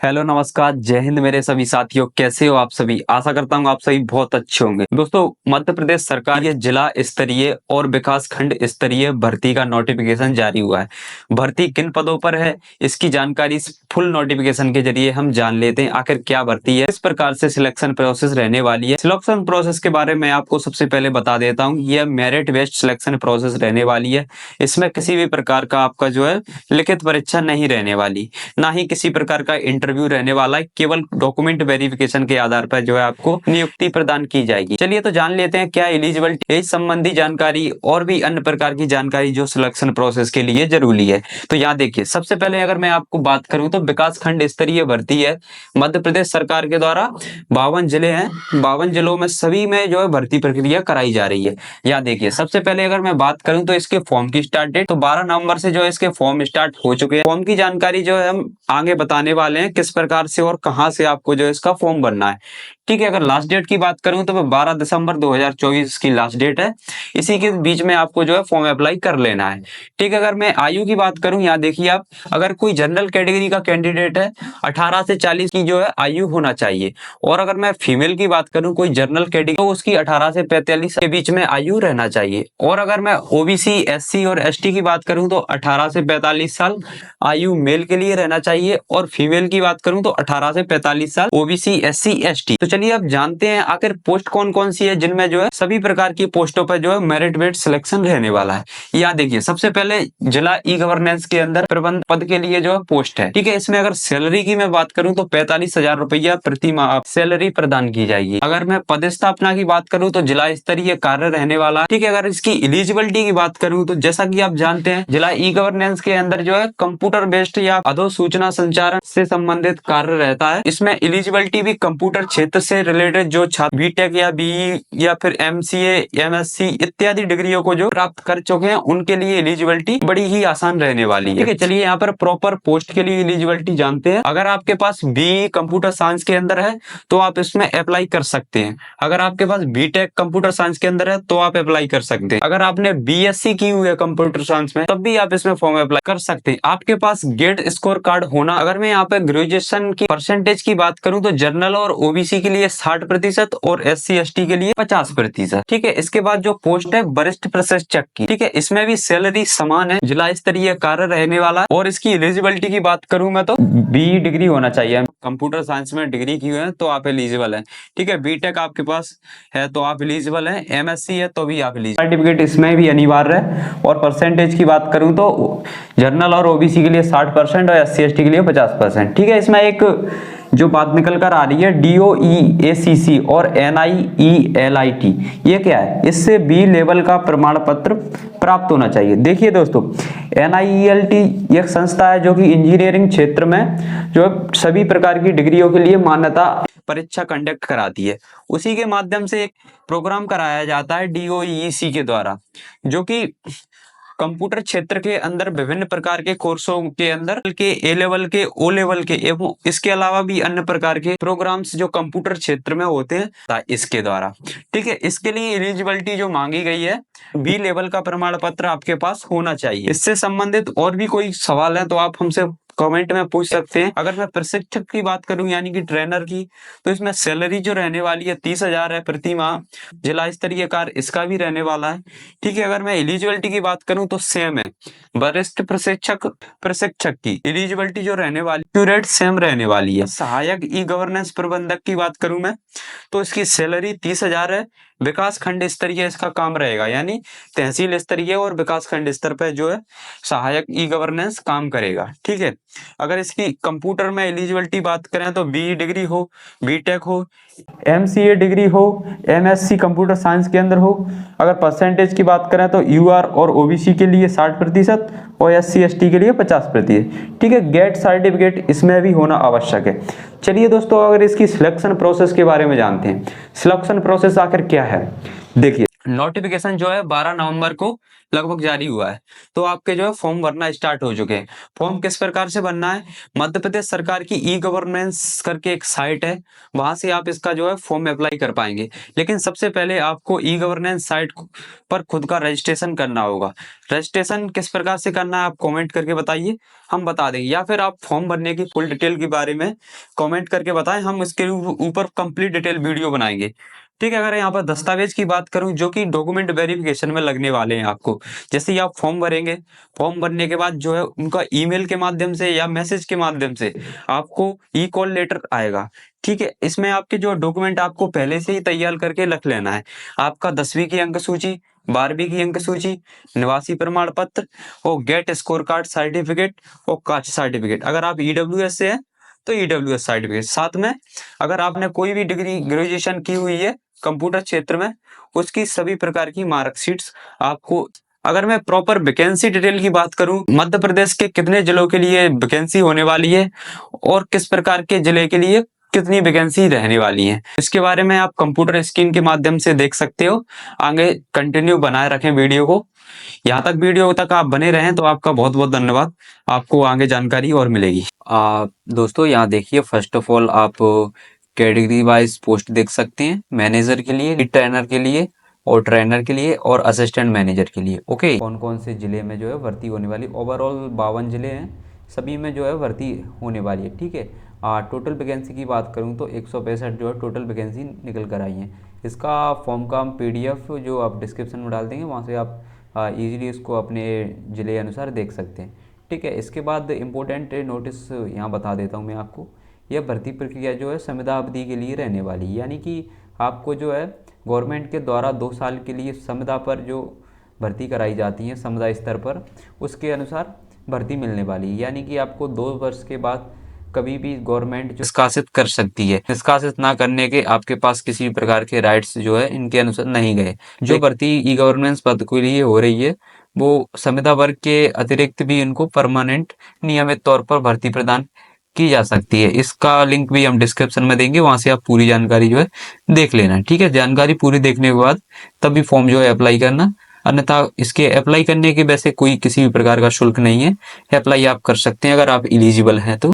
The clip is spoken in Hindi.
हेलो नमस्कार, जय हिंद मेरे सभी साथियों। कैसे हो आप सभी? आशा करता हूँ आप सभी बहुत अच्छे होंगे। दोस्तों, मध्य प्रदेश सरकार के जिला स्तरीय और विकास खंड स्तरीय भर्ती का नोटिफिकेशन जारी हुआ है। भर्ती किन पदों पर है, इसकी जानकारी इस फुल नोटिफिकेशन के जरिए हम जान लेते हैं। आखिर क्या भर्ती है, किस प्रकार से सिलेक्शन प्रोसेस रहने वाली है। सिलेक्शन प्रोसेस के बारे में आपको सबसे पहले बता देता हूँ। यह मेरिट बेस्ड सिलेक्शन प्रोसेस रहने वाली है। इसमें किसी भी प्रकार का आपका जो है लिखित परीक्षा नहीं रहने वाली, ना ही किसी प्रकार का इंटरव्यू रहने वाला है। केवल डॉक्यूमेंट वेरिफिकेशन के आधार पर जो है आपको नियुक्ति प्रदान की जाएगी। चलिए तो जान लेते हैं क्या एलिजिबिलिटी, एज संबंधी जानकारी और भी अन्य प्रकार की जानकारी जो सिलेक्शन प्रोसेस के लिए जरूरी है। तो यहाँ देखिए, सबसे पहले अगर मैं आपको बात करूं तो विकास खंड स्तरीय भर्ती है। मध्य प्रदेश सरकार के द्वारा 52 जिले हैं, 52 जिलों में सभी में जो है भर्ती प्रक्रिया कराई जा रही है। यहाँ देखिए, सबसे पहले अगर मैं बात करूं तो इसके फॉर्म की स्टार्ट डेट तो 12 नवंबर से जो है इसके फॉर्म स्टार्ट हो चुके हैं। फॉर्म की जानकारी जो है हम आगे बताने वाले हैं, किस प्रकार से और कहां से आपको जो है इसका फॉर्म भरना है। ठीक है, अगर लास्ट डेट की बात करूं तो 12 दिसंबर 2024 की लास्ट डेट है। इसी के बीच में आपको जो है फॉर्म अप्लाई कर लेना है। ठीक है, अगर मैं आयु की बात करूं, यहाँ देखिए आप, अगर कोई जनरल कैटेगरी का कैंडिडेट है 18 से 40 की जो है आयु होना चाहिए। और अगर मैं फीमेल की बात करूं कोई जनरल कैटेगरी, तो उसकी 18 से 45 के बीच में आयु रहना चाहिए। और अगर मैं ओबीसी, एससी और एसटी की बात करूं तो 18 से 45 साल आयु मेल के लिए रहना चाहिए। और फीमेल की बात करूं तो 18 से 45 साल ओबीसी, एससी, एसटी। तो चलिए अब जानते हैं आखिर पोस्ट कौन कौन सी है जिनमें जो है सभी प्रकार की पोस्टों पर जो है मेरिट बेस्ड सिलेक्शन रहने वाला है। यहाँ देखिए, सबसे पहले जिला ई गवर्नेंस के अंदर प्रबंध पद के लिए जो है पोस्ट है। ठीक है, इसमें अगर सैलरी की मैं बात करूं तो 45,000 रुपया प्रति माह सैलरी प्रदान की जाएगी। अगर मैं पदस्थापना की बात करूं तो जिला स्तरीय कार्य रहने वाला है। ठीक है, अगर इसकी एलिजिबिलिटी की बात करूं तो जैसा कि आप जानते हैं जिला ई गवर्नेंस के अंदर जो है कंप्यूटर बेस्ड या अधोसूचना संचारण से संबंधित कार्य रहता है। इसमें एलिजिबिलिटी भी कंप्यूटर क्षेत्र से रिलेटेड जो छात्र बीटेक या बीई या फिर एमसीए, एमएससी इत्यादि डिग्रियों को जो प्राप्त कर चुके हैं उनके लिए एलिजिबिलिटी बड़ी ही आसान रहने वाली है। ठीक है, चलिए यहाँ पर प्रॉपर पोस्ट के लिए एलिजिबिलिटी जानते हैं। अगर आपके पास बीई कंप्यूटर साइंस के अंदर है तो आप इसमें अप्लाई कर सकते हैं। अगर आपके पास बीटेक कंप्यूटर साइंस के अंदर है तो आप अप्लाई कर सकते हैं। अगर आपने बीएससी की हुई है कंप्यूटर साइंस में तब भी आप इसमें फॉर्म अप्लाई कर सकते हैं। आपके पास गेट स्कोर कार्ड होना। अगर मैं यहाँ पे ग्रेजुएशन की परसेंटेज की बात करूं तो जनरल और ओबीसी के लिए 60% और एससी एसटी के लिए 50%। ठीक है, इसके बाद जो पोस्ट है वरिष्ठ प्रशिक्षक की। ठीक है, इसमें भी सैलरी समान है, जिला स्तरीय कार्य रहने वाला है। और इसकी एलिजिबिलिटी की बात करूं मैं तो बीई डिग्री होना चाहिए। कंप्यूटर साइंस में डिग्री की है तो आप एलिजिबल है। ठीक है, बीटेक आपके पास है तो आप एलिजिबल है, एमएससी है तो भी आप एलिजिबल। सर्टिफिकेट इसमें भी अनिवार्य है। और परसेंटेज की बात करूं तो जनरल और ओबीसी के लिए 60% और एससी एसटी के लिए 50%। ठीक है, इसमें एक जो बात निकल कर आ रही है DOEACC और NIELIT, ये क्या है? इससे बी लेवल का प्रमाण पत्र प्राप्त होना चाहिए। देखिए दोस्तों, NIELT एक संस्था है जो कि इंजीनियरिंग क्षेत्र में जो सभी प्रकार की डिग्रियों के लिए मान्यता परीक्षा कंडक्ट कराती है। उसी के माध्यम से एक प्रोग्राम कराया जाता है DOEC के द्वारा, जो कि कंप्यूटर क्षेत्र के अंदर विभिन्न प्रकार के कोर्सों के अंदर के ए लेवल के, ओ लेवल के एवं इसके अलावा भी अन्य प्रकार के प्रोग्राम्स जो कंप्यूटर क्षेत्र में होते हैं इसके द्वारा। ठीक है, इसके लिए एलिजिबिलिटी जो मांगी गई है बी लेवल का प्रमाण पत्र आपके पास होना चाहिए। इससे संबंधित और भी कोई सवाल है तो आप हमसे कमेंट में पूछ सकते हैं। अगर मैं प्रशिक्षक की बात करूं यानी कि ट्रेनर की, तो इसमें सैलरी जो रहने वाली है 30,000 है प्रति माह। जिला स्तरीय कार्य इसका भी रहने वाला है। ठीक है, अगर मैं एलिजिबिलिटी की बात करूं तो सेम है। वरिष्ठ प्रशिक्षक की एलिजिबिलिटी जो रहने वाली रेट सेम रहने वाली है। सहायक ई गवर्नेंस प्रबंधक की बात करूं मैं तो इसकी सैलरी 30,000 है। विकास खंड स्तरीय इसका काम रहेगा, यानी तहसील स्तरीय और विकास खंड स्तर पर जो है सहायक ई गवर्नेंस काम करेगा। ठीक है, अगर इसकी कंप्यूटर में एलिजिबिलिटी बात करें तो बीई डिग्री हो, बीटेक हो, एमसीए डिग्री हो, एमएससी कंप्यूटर साइंस के अंदर हो। अगर परसेंटेज की बात करें तो यूआर और ओबीसी के लिए 60% और एससी एसटी के लिए 50%। ठीक है, गेट सर्टिफिकेट इसमें भी होना आवश्यक है। चलिए दोस्तों, अगर इसकी सिलेक्शन प्रोसेस के बारे में जानते हैं। सिलेक्शन प्रोसेस आखिर क्या है, देखिए नोटिफिकेशन जो है 12 नवंबर को लगभग जारी हुआ है। तो आपके जो है फॉर्म भरना स्टार्ट हो चुके हैं। फॉर्म किस प्रकार से भरना है, मध्य प्रदेश सरकार की ई गवर्नेंस करके एक साइट है, वहां से आप इसका जो है फॉर्म अप्लाई कर पाएंगे। लेकिन सबसे पहले आपको ई गवर्नेंस साइट पर खुद का रजिस्ट्रेशन करना होगा। रजिस्ट्रेशन किस प्रकार से करना है आप कमेंट करके बताइए, हम बता देंगे, या फिर आप फॉर्म भरने की फुल डिटेल के बारे में कमेंट करके बताएं, हम इसके ऊपर कंप्लीट डिटेल वीडियो बनाएंगे। ठीक है, अगर यहाँ पर दस्तावेज की बात करूं जो कि डॉक्यूमेंट वेरिफिकेशन में लगने वाले हैं आपको, जैसे ही आप फॉर्म भरेंगे, फॉर्म भरने के बाद जो है उनका ईमेल के माध्यम से या मैसेज के माध्यम से आपको ई कॉल लेटर आएगा। ठीक है, इसमें आपके जो डॉक्यूमेंट आपको पहले से ही तैयार करके रख लेना है। आपका 10वीं की अंक सूची, 12वीं की अंक सूची, निवासी प्रमाण पत्र और गेट स्कोर कार्ड सर्टिफिकेट और कास्ट सर्टिफिकेट। अगर आप ईडब्ल्यूएस से है तो ईडब्ल्यूएस सर्टिफिकेट, साथ में अगर आपने कोई भी डिग्री ग्रेजुएशन की हुई है कंप्यूटर क्षेत्र में, उसकी सभी प्रकार की मार्कशीट्स आपको। अगर मैं प्रॉपर वैकेंसी डिटेल की बात करूं, मध्य प्रदेश के कितने जिलों के लिए वैकेंसी होने वाली है और किस प्रकार के जिले के लिए कितनी वैकेंसी रहने वाली है, इसके बारे में आप कंप्यूटर स्क्रीन के माध्यम से देख सकते हो। आगे कंटिन्यू बनाए रखें वीडियो को, यहाँ तक वीडियो तक आप बने रहें तो आपका बहुत बहुत धन्यवाद, आपको आगे जानकारी और मिलेगी। दोस्तों यहाँ देखिए, फर्स्ट ऑफ ऑल आप कैटेगरी वाइज पोस्ट देख सकते हैं, मैनेजर के लिए, ट्रेनर के लिए और ट्रेनर के लिए और असिस्टेंट मैनेजर के लिए। ओके, कौन कौन से जिले में जो है भर्ती होने वाली, ओवरऑल 52 जिले हैं, सभी में जो है भर्ती होने वाली है। ठीक है, टोटल वैकेंसी की बात करूं तो 165 जो है टोटल वैकेंसी निकल कर आई हैं। इसका फॉर्म का हम PDF जो आप डिस्क्रिप्शन में डाल देंगे, वहाँ से आप इजीली इसको अपने ज़िले अनुसार देख सकते हैं। ठीक है, इसके बाद इम्पोर्टेंट नोटिस यहाँ बता देता हूँ मैं आपको। यह भर्ती प्रक्रिया जो है संविदा अवधि के लिए रहने वाली है, यानी कि आपको जो है गवर्नमेंट के द्वारा 2 साल के लिए संविदा पर जो भर्ती कराई जाती है संविदा स्तर पर, उसके अनुसार भर्ती मिलने वाली है। यानी कि आपको 2 वर्ष के बाद कभी भी गवर्नमेंट जो निष्कासित कर सकती है। निष्कासित ना करने के आपके पास किसी भी प्रकार के राइट्स जो है इनके अनुसार नहीं गए। जो भर्ती ई गवर्नेंस पद के लिए हो रही है वो संविदा वर्ग के अतिरिक्त भी इनको परमानेंट नियमित तौर पर भर्ती प्रदान की जा सकती है। इसका लिंक भी हम डिस्क्रिप्शन में देंगे, वहां से आप पूरी जानकारी जो है देख लेना। ठीक है, जानकारी पूरी देखने के बाद तभी फॉर्म जो है अप्लाई करना, अन्यथा इसके अप्लाई करने के वैसे कोई किसी भी प्रकार का शुल्क नहीं है, अप्लाई आप कर सकते हैं अगर आप एलिजिबल हैं तो।